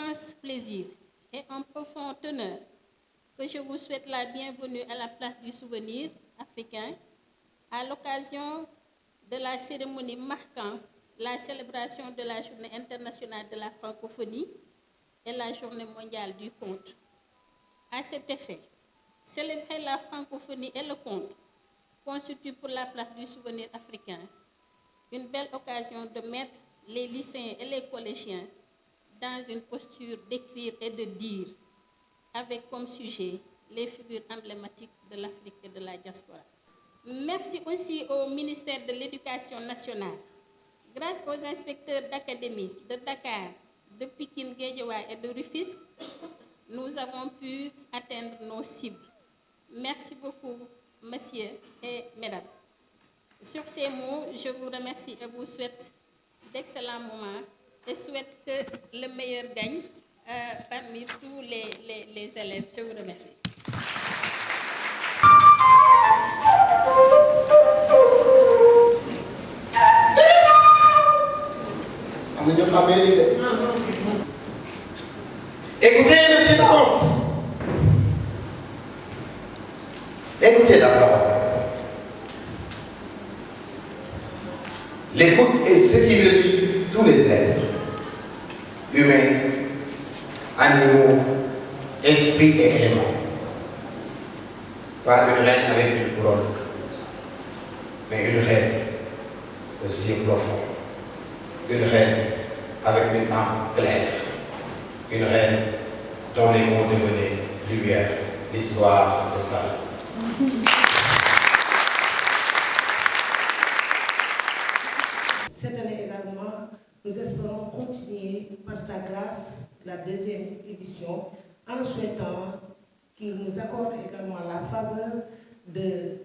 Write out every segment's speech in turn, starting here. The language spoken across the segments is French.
immense plaisir et un profond honneur que je vous souhaite la bienvenue à la place du souvenir africain à l'occasion de la cérémonie marquant la célébration de la Journée internationale de la francophonie et la Journée mondiale du conte. À cet effet, célébrer la francophonie et le conte constitue pour la place du souvenir africain une belle occasion de mettre les lycéens et les collégiens dans une posture d'écrire et de dire, avec comme sujet les figures emblématiques de l'Afrique et de la diaspora. Merci aussi au ministère de l'Éducation nationale. Grâce aux inspecteurs d'académie de Dakar, de Pikine, Guédiawaye et de Rufisque, nous avons pu atteindre nos cibles. Merci beaucoup, messieurs et mesdames. Sur ces mots, je vous remercie et vous souhaite d'excellents moments et souhaite que le meilleur gagne parmi tous les élèves. Je vous remercie. Écoutez le silence. Écoutez la parole. L'écoute est ce qui relie tous les êtres, humains, animaux, esprits et éléments. Pas une reine avec une couronne, mais une reine aux yeux profonds, une reine avec une âme claire, une reine dont les mots devenaient lumière, l'histoire de ça. Cette année également, nous espérons continuer par sa grâce la deuxième édition en souhaitant qu'il nous accorde également la faveur de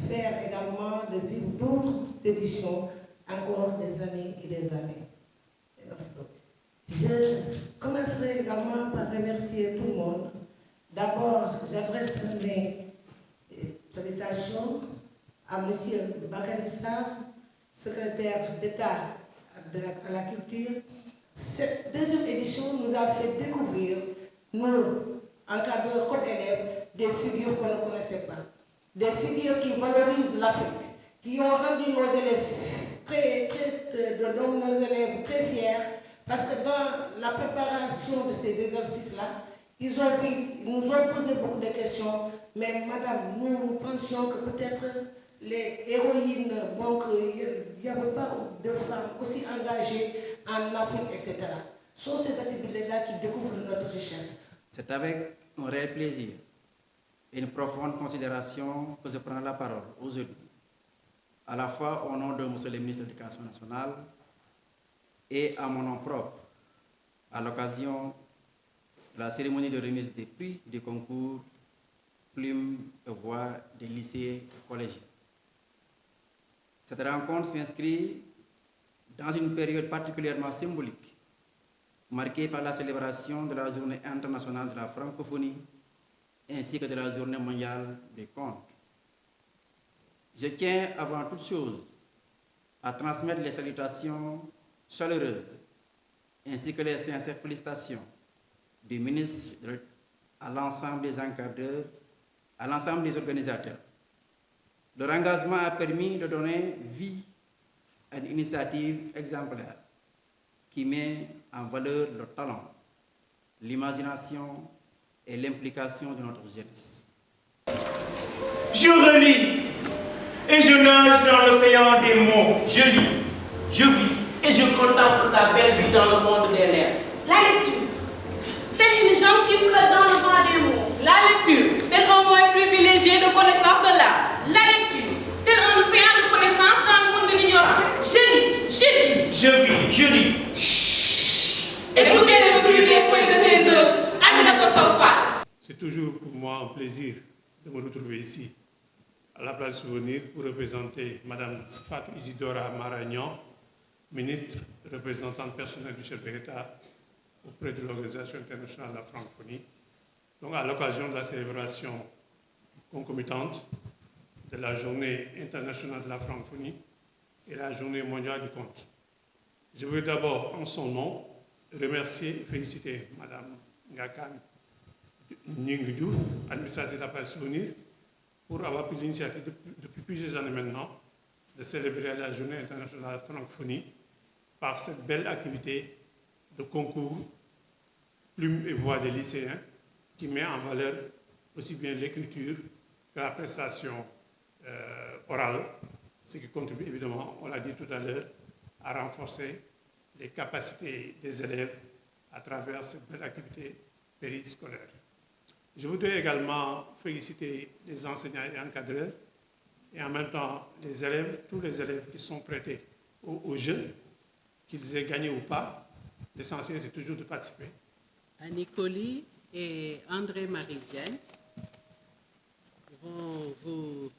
faire également de vivre d'autres éditions encore des années et des années. Merci beaucoup. Je commencerai également par remercier tout le monde. D'abord, j'adresse mes salutations à M. Bakary Sarr, secrétaire d'État à la culture. Cette deuxième édition nous a fait découvrir, nous, encadreurs comme élèves, des figures qu'on ne connaissait pas. Des figures qui valorisent l'Afrique, qui ont rendu nos élèves très fiers, parce que dans la préparation de ces exercices-là, ils nous ont posé beaucoup de questions, mais madame, nous pensions que peut-être les héroïnes, donc il n'y avait pas de femmes aussi engagées en Afrique, etc. Ce sont ces activités-là qui découvrent notre richesse. C'est avec un réel plaisir et une profonde considération que je prends la parole aujourd'hui, à la fois au nom de M. le ministre de l'Éducation nationale et à mon nom propre, à l'occasion de la cérémonie de remise des prix du concours Plumes et Voix des lycées et collégiens. Cette rencontre s'inscrit dans une période particulièrement symbolique, marquée par la célébration de la Journée internationale de la francophonie ainsi que de la Journée mondiale des contes. Je tiens avant toute chose à transmettre les salutations chaleureuses ainsi que les sincères félicitations du ministre à l'ensemble des encadreurs, à l'ensemble des organisateurs. Leur engagement a permis de donner vie à une initiative exemplaire qui met en valeur le talent, l'imagination et l'implication de notre jeunesse. Je relis et je nage dans l'océan des mots. Je lis, je vis et je contemple la belle vie dans le monde des lèvres. La lecture, telle une jambe qui flotte dans le vent des mots. La lecture, tel un moyen privilégié de connaissance de l'âme. La lecture, tel un océan de connaissance dans le monde de l'ignorance. Je lis, je dis. Je vis, je lis. Écoutez le bruit des feuilles de ses œuvres. Aminata Sow Fall. C'est toujours pour moi un plaisir de me retrouver ici, à la place du souvenir, pour représenter Mme Fatou Isidora Maragnan, ministre représentante personnelle du chef de l'État auprès de l'Organisation internationale de la francophonie, donc à l'occasion de la célébration concomitante de la Journée internationale de la francophonie et la Journée mondiale du conte. Je veux d'abord, en son nom, remercier et féliciter Mme Ngakan Ning Diouf, administratrice de la place Souvenir, pour avoir pris l'initiative depuis plusieurs années maintenant de célébrer la Journée internationale de la francophonie par cette belle activité de concours plumes et voix des lycéens qui met en valeur aussi bien l'écriture que la prestation orale, ce qui contribue évidemment, on l'a dit tout à l'heure, à renforcer les capacités des élèves à travers cette belle activité périscolaire. Je voudrais également féliciter les enseignants et encadreurs et en même temps les élèves, tous les élèves qui sont prêtés au jeu, qu'ils aient gagné ou pas. L'essentiel, c'est toujours de participer. Annie Colli et André-Marie Diagne vont vous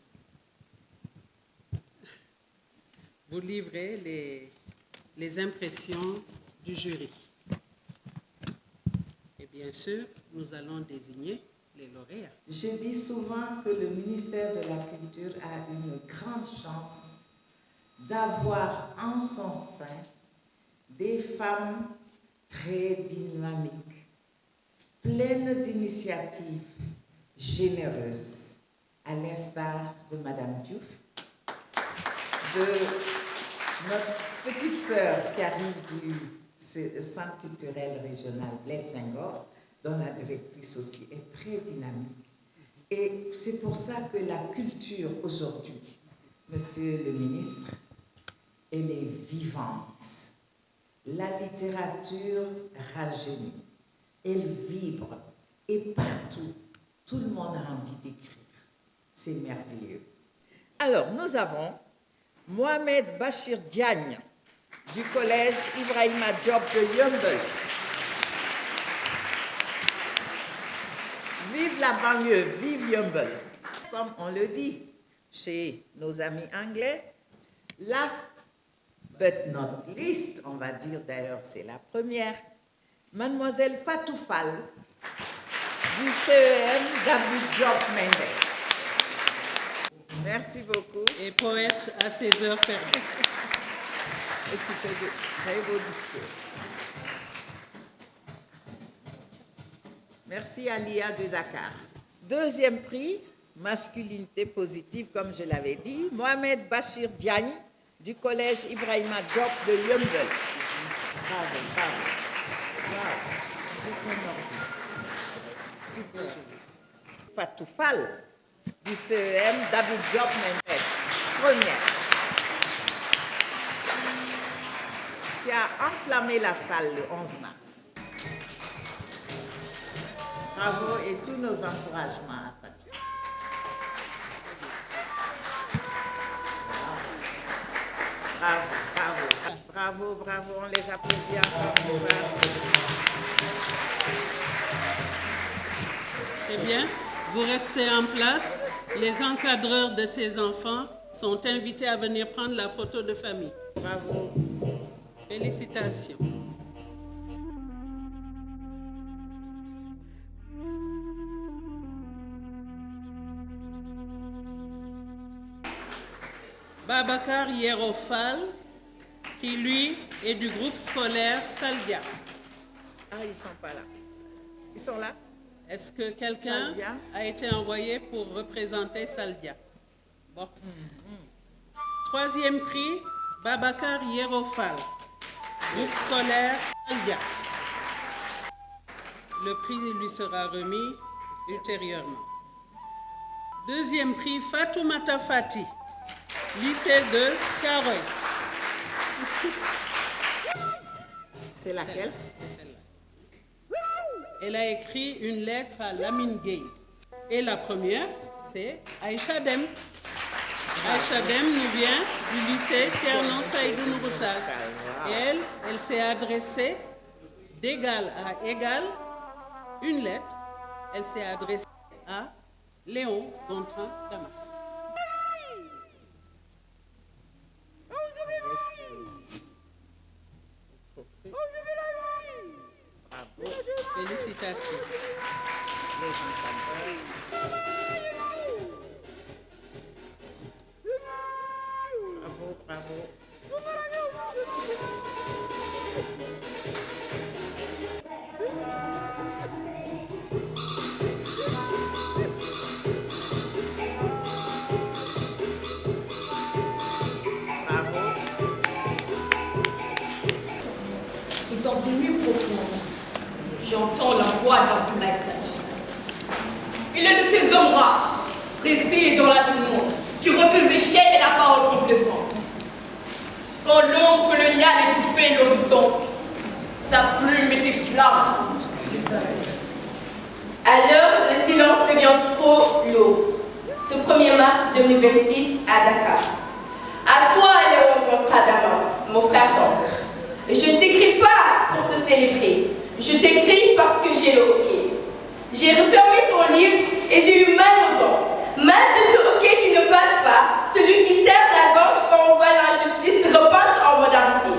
livrer les impressions du jury. Et bien sûr, nous allons désigner les lauréats. Je dis souvent que le ministère de la Culture a une grande chance d'avoir en son sein des femmes très dynamiques, pleines d'initiatives généreuses, à l'instar de Madame Diouf, de notre petite sœur qui arrive du Centre culturel régional Blaise Senghor, dont la directrice aussi est très dynamique. Et c'est pour ça que la culture aujourd'hui, Monsieur le ministre, elle est vivante. La littérature rajeunit, elle vibre, et partout, tout le monde a envie d'écrire. C'est merveilleux. Alors, nous avons Mohamed Bachir Diagne, du collège Ibrahima Diop de Yeumbeul. Vive la banlieue, vive Yeumbeul. Comme on le dit chez nos amis anglais, last but not least, on va dire d'ailleurs c'est la première, Mademoiselle Fatou Fall du CEM David Diop Mendes. Merci beaucoup. Et poète à ses heures perdues. Écoutez de très beaux discours. Merci à l'IA de Dakar. Deuxième prix, masculinité positive, comme je l'avais dit, Mohamed Bachir Diagne du collège Ibrahima Diop de Yeumbeul. Bravo, bravo. Bravo. Super. Fatou Fall du CEM David Diop Mendes, première, qui a enflammé la salle le 11 mars. Bravo et tous nos encouragements à Fatou. Bravo, bravo, bravo, bravo, on les applaudit encore. Bravo. Très bien, vous restez en place. Les encadreurs de ces enfants sont invités à venir prendre la photo de famille. Bravo. Félicitations. Babacar Hierofal, qui lui est du groupe scolaire Saldia. Ah, ils ne sont pas là. Ils sont là? Est-ce que quelqu'un a été envoyé pour représenter Saldia? Bon. Troisième prix, Babacar Hierofal, groupe scolaire Saldia. Le prix lui sera remis ultérieurement. Deuxième prix, Fatoumata Fati, lycée de Thiaroye. C'est laquelle? C'est celle-là. Elle a écrit une lettre à Lamine Gueye. Et la première, c'est Aïcha Dem. Aïcha Dem nous vient du lycée Thierno Saïdou Nouroutal. Et elle s'est adressée d'égal à égal, une lettre, elle s'est adressée à Léon Gontran Damas. Félicitations. Bravo, bravo. la foi d'Abdoulaye Sadji. Il est de ces hommes rares, pressés dans la tourmente, qui refusent l'échec et la parole complaisante. Quand l'ombre coloniale étouffait l'horizon, sa plume était flamme. Alors, le silence devient trop lourd. Ce 1er mars 2026 à Dakar. À toi, Léon Adamas, mon frère tendre. Je ne t'écris pas pour te célébrer. Je t'écris parce que j'ai le hockey. J'ai refermé ton livre et j'ai eu mal aux dents. Mal de ce hockey qui ne passe pas, celui qui serre la gorge quand on voit l'injustice repeinte en modernité.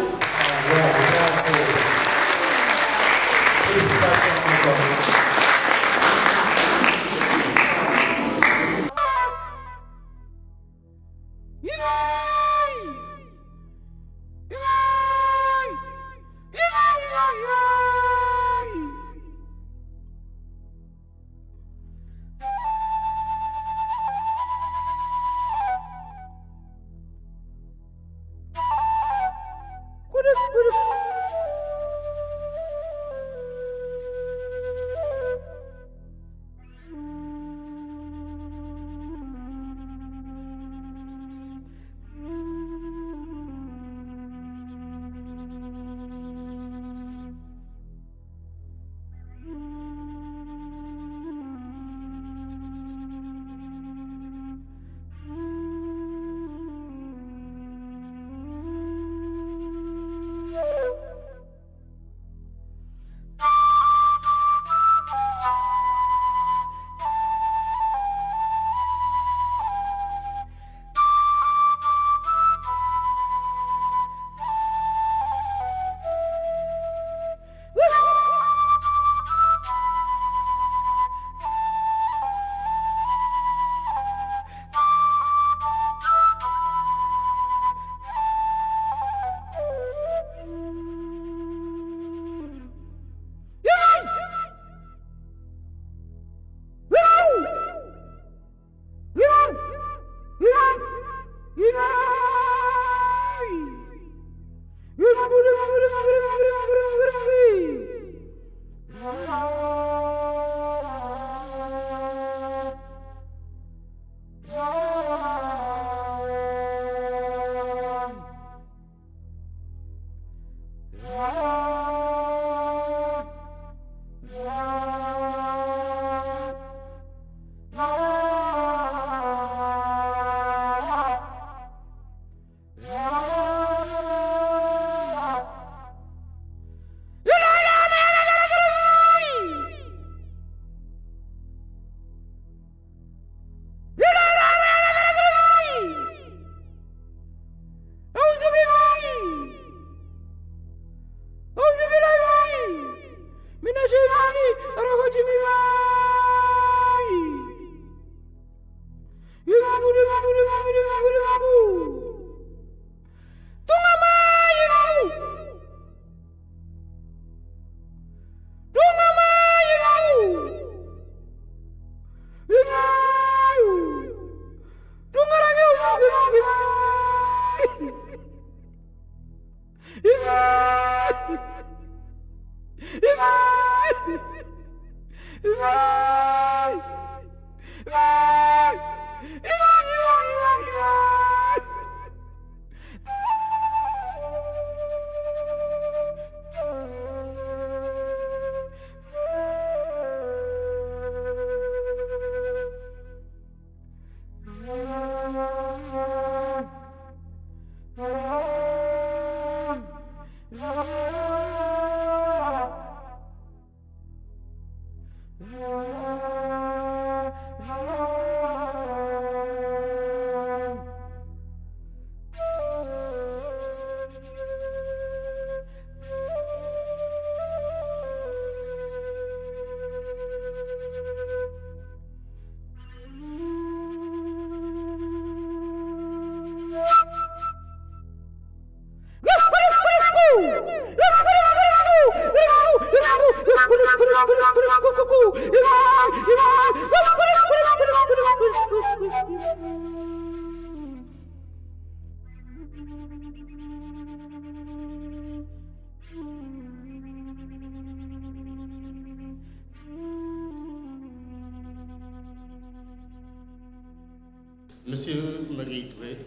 Monsieur Marie Touré,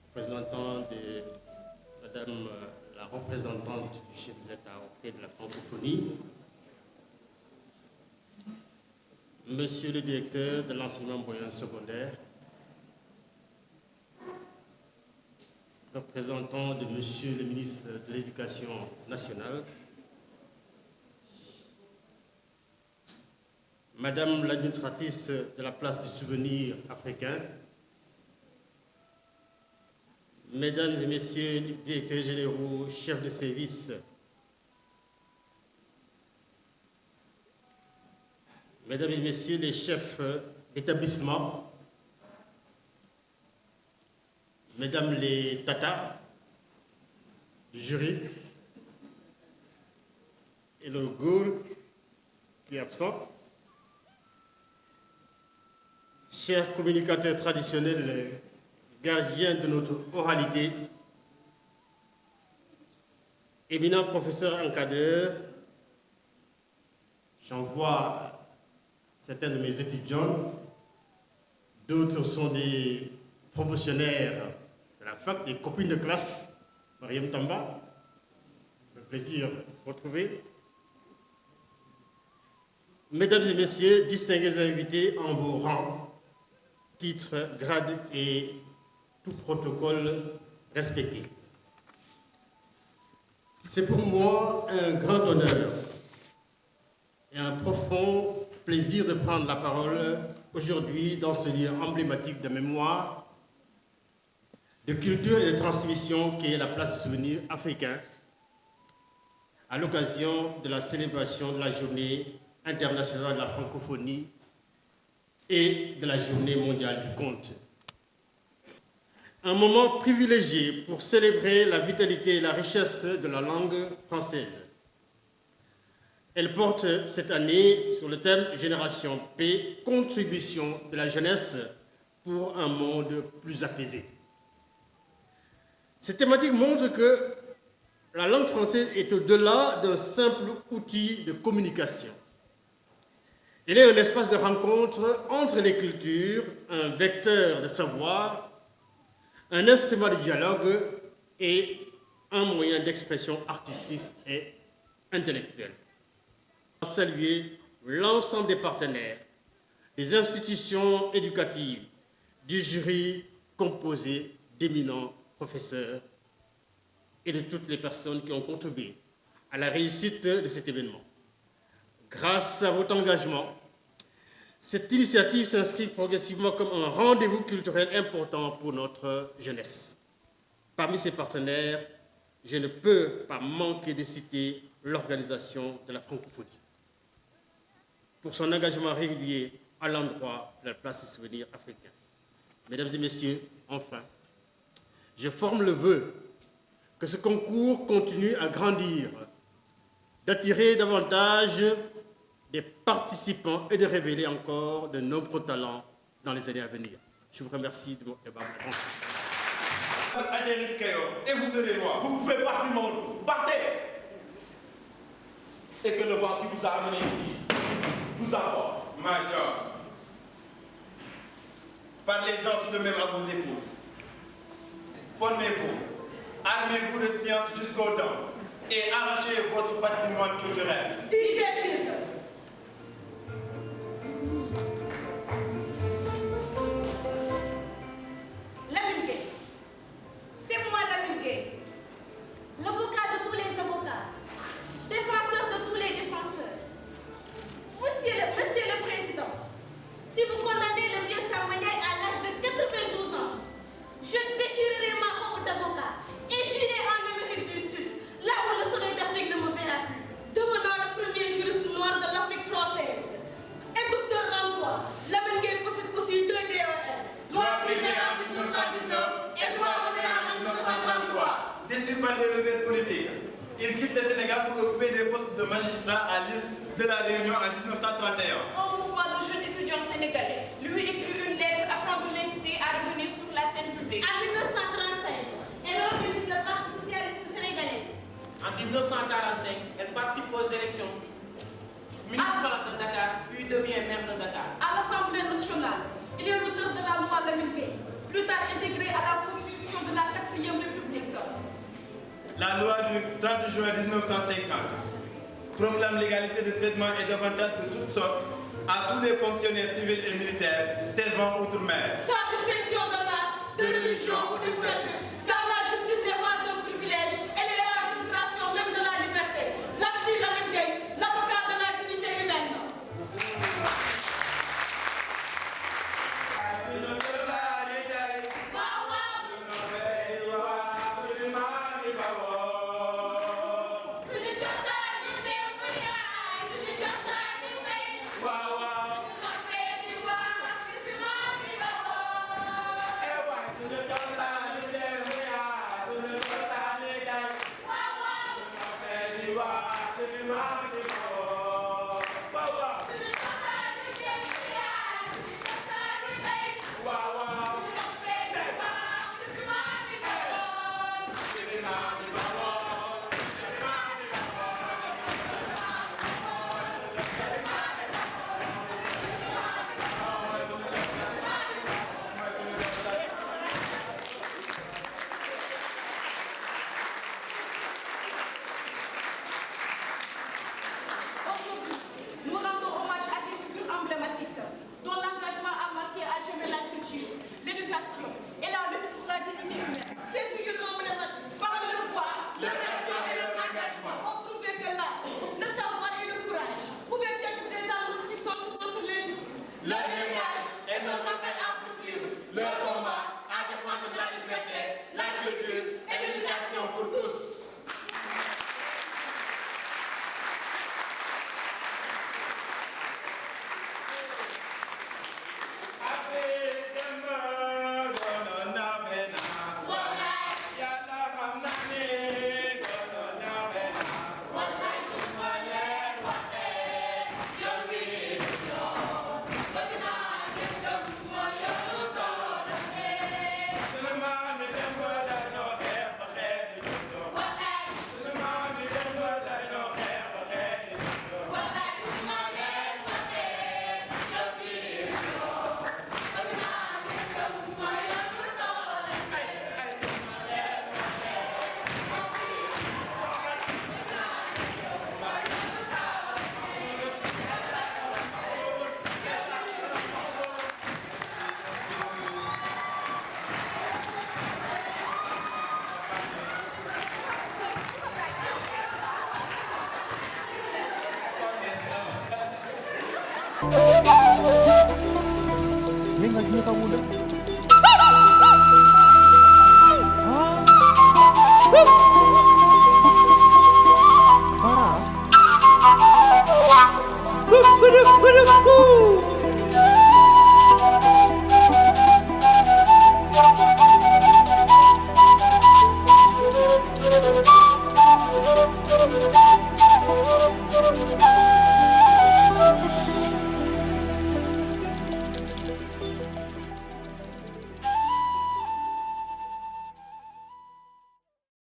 représentant de Madame la représentante du chef de l'État auprès de la francophonie, Monsieur le directeur de l'enseignement moyen secondaire, représentant de Monsieur le ministre de l'Éducation nationale, Madame l'administratrice de la place du souvenir africain, Mesdames et Messieurs les directeurs généraux, chefs de service, Mesdames et Messieurs les chefs d'établissement, Mesdames les tatas du jury et le gour qui est absent, chers communicateurs traditionnels, gardiens de notre oralité, éminents professeurs encadreurs, j'en vois certains de mes étudiantes, d'autres sont des promotionnaires de la fac, des copines de classe, Mariam Tamba, c'est un plaisir de vous retrouver. Mesdames et Messieurs, distingués invités en vos rangs, titres, grades et tout protocole respecté. C'est pour moi un grand honneur et un profond plaisir de prendre la parole aujourd'hui dans ce lieu emblématique de mémoire, de culture et de transmission qui est la place souvenir africain à l'occasion de la célébration de la journée internationale de la francophonie et de la journée mondiale du conte. Un moment privilégié pour célébrer la vitalité et la richesse de la langue française. Elle porte cette année sur le thème Génération P, contribution de la jeunesse pour un monde plus apaisé. Cette thématique montre que la langue française est au-delà d'un simple outil de communication. Elle est un espace de rencontre entre les cultures, un vecteur de savoir, un instrument de dialogue et un moyen d'expression artistique et intellectuelle. Je veux saluer l'ensemble des partenaires, des institutions éducatives, du jury composé d'éminents professeurs et de toutes les personnes qui ont contribué à la réussite de cet événement. Grâce à votre engagement, cette initiative s'inscrit progressivement comme un rendez-vous culturel important pour notre jeunesse. Parmi ses partenaires, je ne peux pas manquer de citer l'organisation de la francophonie pour son engagement régulier à l'endroit de la place des souvenirs africains. Mesdames et messieurs, enfin, je forme le vœu que ce concours continue à grandir, d'attirer davantage des participants et de révéler encore de nombreux talents dans les années à venir. Je vous remercie de votre attention. Et vous serez roi. Vous pouvez partir du monde. Partez. Et que le vent qui vous a amené ici vous apporte. My job. Parlez-en tout de même à vos épouses. Formez-vous. Armez-vous de science jusqu'aux dents. Et arrachez votre patrimoine culturel. Disait-il. Lamine Gueye. C'est moi Lamine Gueye. L'avocat de tous les avocats. Défenseur de tous les défenseurs. Monsieur le Président, si vous condamnez le vieux Samouniaï à l'âge de 92 ans, je déchirerai ma robe d'avocat et j'irai en Amérique du Sud, là où le soleil d'Afrique ne me verra plus, devenant le premier juriste noir de l'Afrique française. Et docteur Rangois, Lamine Gueye possède aussi 2 DES, droit privé en 1919 et droit romain en 1933. Déçu par les rebelles politiques, il quitte le Sénégal pour occuper des postes de magistrat à l'île de la Réunion en 1931. Un mouvement de jeunes étudiants sénégalais lui écrit une lettre afin de l'inciter à revenir sur la scène publique. En 1935, elle organise le Parti socialiste sénégalais. En 1945, elle participe aux élections municipales de Dakar, puis devient maire de Dakar. À l'Assemblée nationale, Il est l'auteur de la loi Lamine Gueye, plus tard intégrée à la Constitution de la 4e République. La loi du 30 juin 1950 proclame l'égalité de traitement et d'avantages de toutes sortes à tous les fonctionnaires civils et militaires servant outre-mer. Sans distinction de race, de religion ou de sexe, car la justice n'est pas un privilège, elle est la illustration même de la liberté. J'appuie Lamine Gueye, l'avocat de la dignité humaine. Ingat kamu dah.